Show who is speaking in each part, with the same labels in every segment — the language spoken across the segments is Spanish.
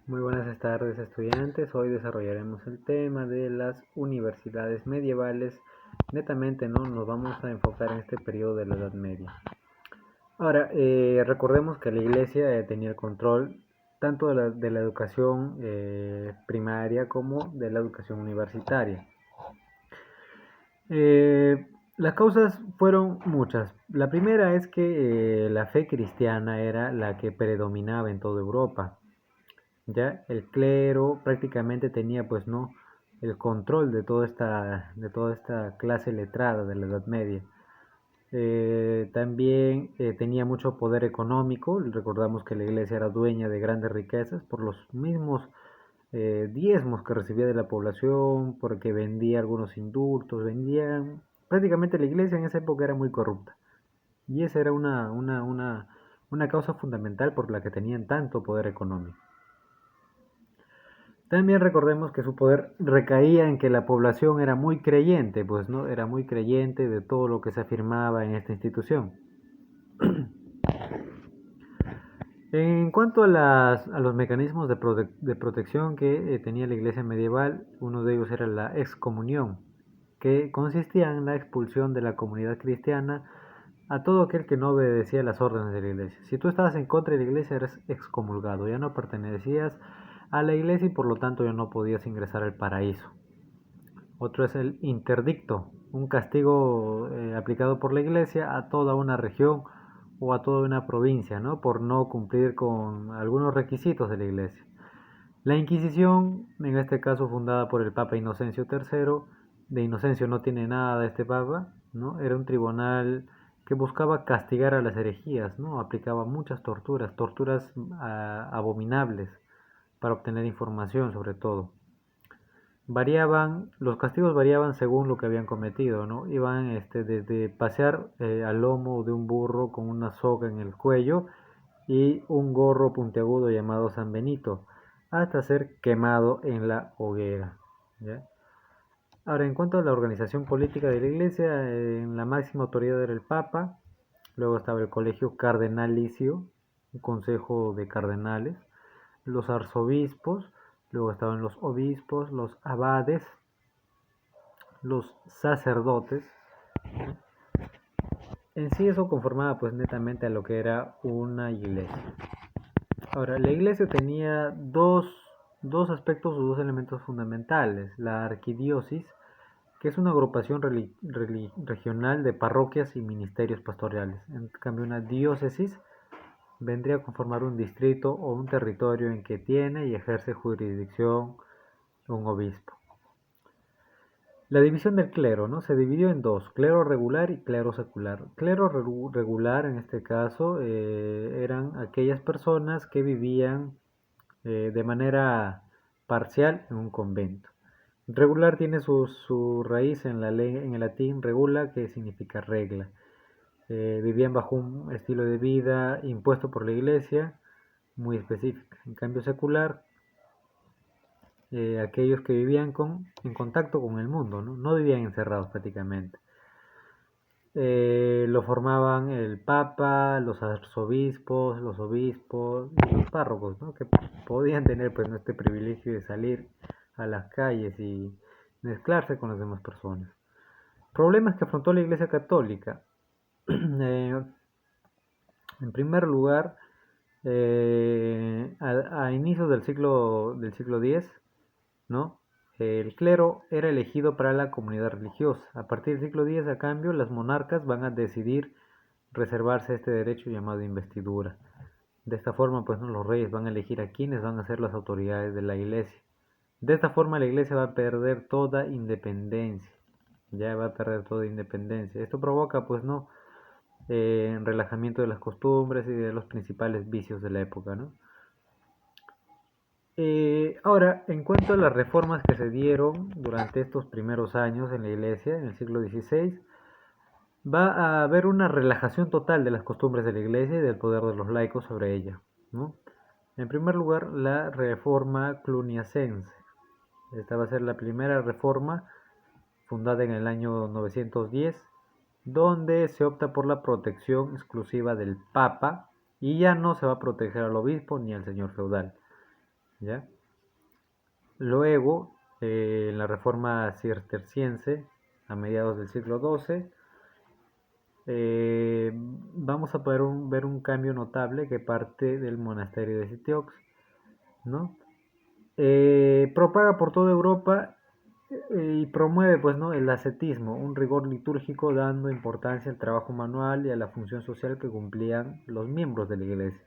Speaker 1: Muy buenas tardes, estudiantes. Hoy desarrollaremos el tema de las universidades medievales. Netamente, ¿no? Nos vamos a enfocar en este periodo de la Edad Media. Ahora, recordemos que la Iglesia tenía el control tanto de la educación primaria como de la educación universitaria. Las causas fueron muchas. La primera es que la fe cristiana era la que predominaba en toda Europa. Ya el clero prácticamente tenía pues no el control de toda esta clase letrada de la Edad Media. También tenía mucho poder económico. Recordamos que la iglesia era dueña de grandes riquezas por los mismos diezmos que recibía de la población, porque vendía algunos indultos, vendían. Prácticamente la iglesia en esa época era muy corrupta. Y esa era una causa fundamental por la que tenían tanto poder económico. También recordemos que su poder recaía en que la población era muy creyente, pues no era muy creyente de todo lo que se afirmaba en esta institución. En cuanto a los mecanismos de protección que tenía la iglesia medieval, uno de ellos era la excomunión, que consistía en la expulsión de la comunidad cristiana a todo aquel que no obedecía las órdenes de la iglesia. Si tú estabas en contra de la iglesia, eras excomulgado, ya no pertenecías a la iglesia y por lo tanto ya no podías ingresar al paraíso. Otro es el interdicto, un castigo aplicado por la iglesia a toda una región o a toda una provincia, ¿no? Por no cumplir con algunos requisitos de la iglesia. La Inquisición, en este caso fundada por el Papa Inocencio III, de Inocencio no tiene nada de este Papa, ¿no? Era un tribunal que buscaba castigar a las herejías, ¿no? Aplicaba muchas torturas abominables para obtener información sobre todo. Los castigos variaban según lo que habían cometido, ¿no? Iban desde pasear al lomo de un burro con una soga en el cuello y un gorro puntiagudo llamado San Benito, hasta ser quemado en la hoguera. ¿Ya? Ahora, en cuanto a la organización política de la iglesia, en la máxima autoridad era el Papa, luego estaba el colegio cardenalicio, un consejo de cardenales, los arzobispos, luego estaban los obispos, los abades, los sacerdotes. En sí eso conformaba pues netamente a lo que era una iglesia. Ahora, la iglesia tenía dos aspectos o dos elementos fundamentales. La arquidiócesis, que es una agrupación regional de parroquias y ministerios pastorales. En cambio, una diócesis vendría a conformar un distrito o un territorio en que tiene y ejerce jurisdicción un obispo. La división del clero, ¿no? Se dividió en dos, clero regular y clero secular. Clero regular, en este caso, eran aquellas personas que vivían de manera parcial en un convento. Regular tiene su raíz en en el latín regula, que significa regla. Vivían bajo un estilo de vida impuesto por la iglesia, muy específica. En cambio, secular, aquellos que vivían en contacto con el mundo, ¿no? No vivían encerrados prácticamente. Lo formaban el papa, los arzobispos, los obispos y los párrocos, ¿no? Que podían tener pues este privilegio de salir a las calles y mezclarse con las demás personas. Problemas que afrontó la Iglesia Católica. En primer lugar, a inicios del siglo X, ¿no? El clero era elegido para la comunidad religiosa. A partir del siglo X, a cambio, las monarcas van a decidir reservarse este derecho llamado investidura. De esta forma, pues, ¿no? Los reyes van a elegir a quienes van a ser las autoridades de la iglesia. De esta forma, la iglesia va a perder toda independencia. Ya va a perder toda independencia. Esto provoca, pues, ¿no? Relajamiento de las costumbres y de los principales vicios de la época, ¿no? Ahora, en cuanto a las reformas que se dieron durante estos primeros años en la iglesia, en el siglo XVI, va a haber una relajación total de las costumbres de la iglesia y del poder de los laicos sobre ella, ¿no? En primer lugar, la reforma cluniacense. Esta va a ser la primera reforma fundada en el año 910, donde se opta por la protección exclusiva del Papa y ya no se va a proteger al obispo ni al señor feudal. ¿ya? Luego, en la reforma cisterciense, a mediados del siglo XII, vamos a poder ver un cambio notable que parte del monasterio de Sitiox, ¿no? Propaga por toda Europa y promueve pues, ¿no? el ascetismo, un rigor litúrgico dando importancia al trabajo manual y a la función social que cumplían los miembros de la iglesia.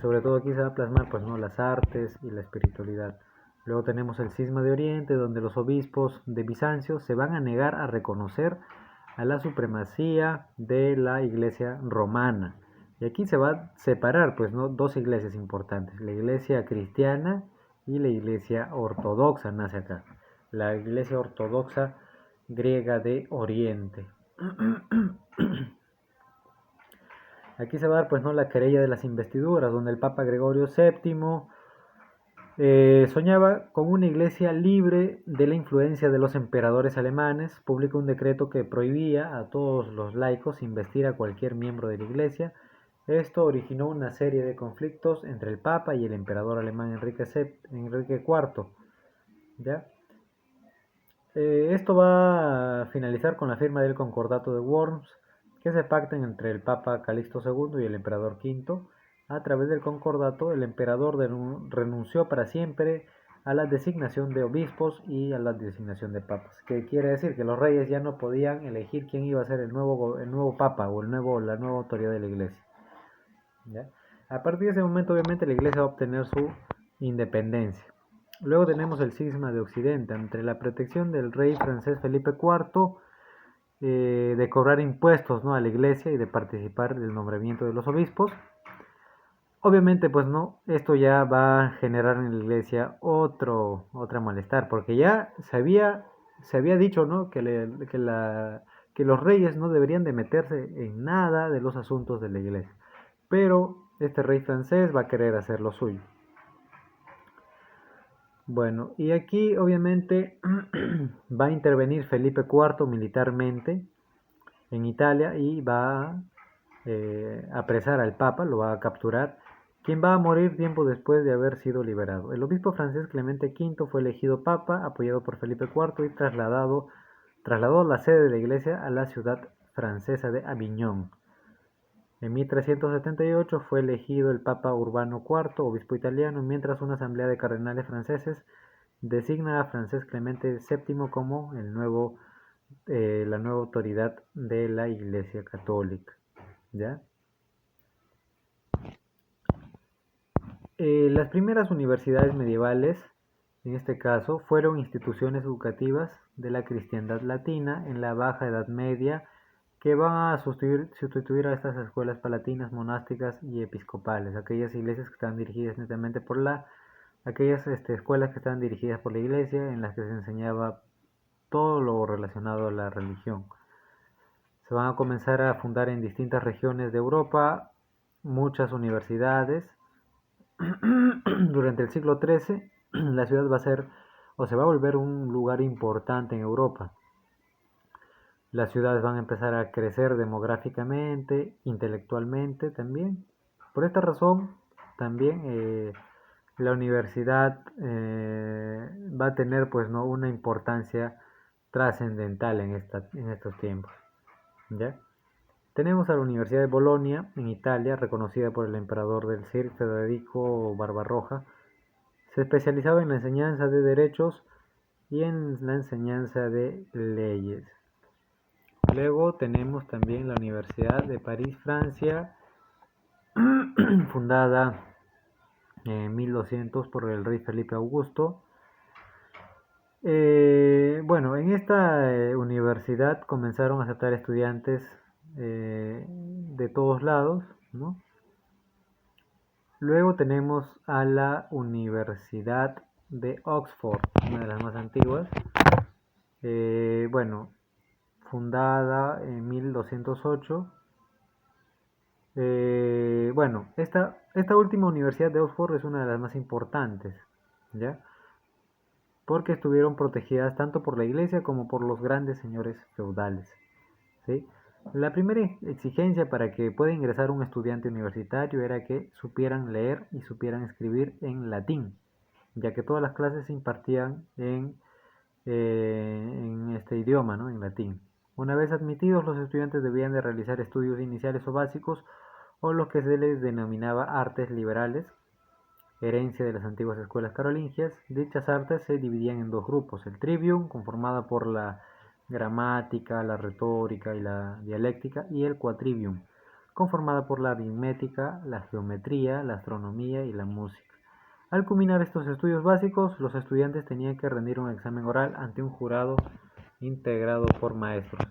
Speaker 1: Sobre todo aquí se va a plasmar pues, ¿no? las artes y la espiritualidad. Luego tenemos el cisma de Oriente, donde los obispos de Bizancio se van a negar a reconocer a la supremacía de la iglesia romana. Y aquí se va a separar pues, ¿no? dos iglesias importantes, la iglesia cristiana y la iglesia ortodoxa nace acá. La iglesia ortodoxa griega de Oriente. Aquí se va a dar pues no la querella de las investiduras, donde el Papa Gregorio VII soñaba con una iglesia libre de la influencia de los emperadores alemanes, publicó un decreto que prohibía a todos los laicos investir a cualquier miembro de la iglesia. Esto originó una serie de conflictos entre el Papa y el emperador alemán Enrique IV. ¿Ya? Esto va a finalizar con la firma del Concordato de Worms, que se pactan entre el Papa Calixto II y el emperador V. A través del concordato, el emperador renunció para siempre a la designación de obispos y a la designación de papas, que quiere decir que los reyes ya no podían elegir quién iba a ser el nuevo papa o la nueva autoridad de la iglesia. ¿Ya? A partir de ese momento, obviamente, la iglesia va a obtener su independencia. Luego tenemos el cisma de Occidente, entre la protección del rey francés Felipe IV, de cobrar impuestos, ¿no? a la iglesia y de participar del nombramiento de los obispos. Obviamente, pues no, esto ya va a generar en la iglesia otra malestar, porque ya se había dicho, ¿no? que los reyes no deberían de meterse en nada de los asuntos de la iglesia. Pero este rey francés va a querer hacer lo suyo. Bueno, y aquí obviamente va a intervenir Felipe IV militarmente en Italia y va a apresar al Papa, lo va a capturar, quien va a morir tiempo después de haber sido liberado. El obispo francés Clemente V fue elegido Papa, apoyado por Felipe IV y trasladó la sede de la iglesia a la ciudad francesa de Aviñón. En 1378 fue elegido el Papa Urbano IV, obispo italiano, mientras una asamblea de cardenales franceses designa a Francés Clemente VII como la nueva autoridad de la Iglesia Católica. ¿Ya? Las primeras universidades medievales, en este caso, fueron instituciones educativas de la cristiandad latina en la Baja Edad Media que van a sustituir a estas escuelas palatinas, monásticas y episcopales, aquellas iglesias que están dirigidas netamente aquellas escuelas que estaban dirigidas por la iglesia en las que se enseñaba todo lo relacionado a la religión. Se van a comenzar a fundar en distintas regiones de Europa muchas universidades. Durante el siglo XIII, la ciudad va a ser o se va a volver un lugar importante en Europa. Las ciudades van a empezar a crecer demográficamente, intelectualmente también. Por esta razón, también la universidad va a tener pues no una importancia trascendental en estos tiempos. ¿Ya? Tenemos a la Universidad de Bolonia en Italia, reconocida por el emperador del CIR, Federico Barbarroja. Se especializaba en la enseñanza de derechos y en la enseñanza de leyes. Luego tenemos también la Universidad de París, Francia, fundada en 1200 por el rey Felipe Augusto. Bueno, en esta universidad comenzaron a aceptar estudiantes de todos lados, ¿no? Luego tenemos a la Universidad de Oxford, una de las más antiguas. Bueno, fundada en 1208. Bueno, esta última universidad de Oxford es una de las más importantes, ¿ya? Porque estuvieron protegidas tanto por la iglesia como por los grandes señores feudales, ¿sí? La primera exigencia para que pueda ingresar un estudiante universitario era que supieran leer y supieran escribir en latín, ya que todas las clases se impartían en este idioma, ¿no? En latín. Una vez admitidos, los estudiantes debían de realizar estudios iniciales o básicos, o lo que se les denominaba artes liberales, herencia de las antiguas escuelas carolingias. Dichas artes se dividían en dos grupos: el trivium, conformada por la gramática, la retórica y la dialéctica, y el quadrivium, conformada por la aritmética, la geometría, la astronomía y la música. Al culminar estos estudios básicos, los estudiantes tenían que rendir un examen oral ante un jurado integrado por maestros.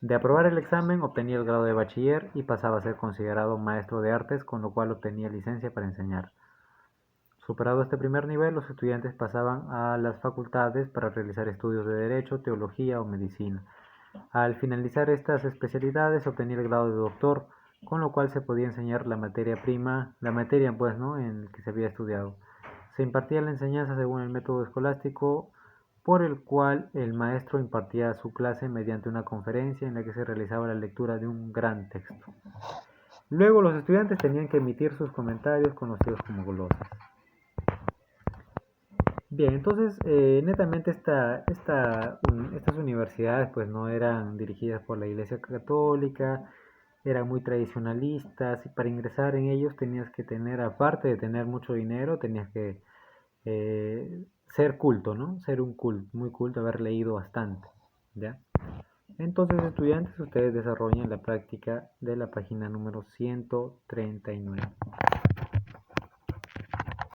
Speaker 1: De aprobar el examen, obtenía el grado de bachiller y pasaba a ser considerado maestro de artes, con lo cual obtenía licencia para enseñar. Superado este primer nivel, los estudiantes pasaban a las facultades para realizar estudios de derecho, teología o medicina. Al finalizar estas especialidades, se obtenía el grado de doctor, con lo cual se podía enseñar la materia prima, la materia pues, ¿no?, en la que se había estudiado. Se impartía la enseñanza según el método escolástico, por el cual el maestro impartía su clase mediante una conferencia en la que se realizaba la lectura de un gran texto. Luego los estudiantes tenían que emitir sus comentarios, conocidos como glosas. Bien, entonces netamente estas universidades pues no eran dirigidas por la Iglesia Católica, eran muy tradicionalistas, y para ingresar en ellos tenías que tener, aparte de tener mucho dinero, tenías que ser culto, ¿no? Ser un culto, muy culto, haber leído bastante, ¿ya? Entonces, estudiantes, ustedes desarrollan la práctica de la página número 139.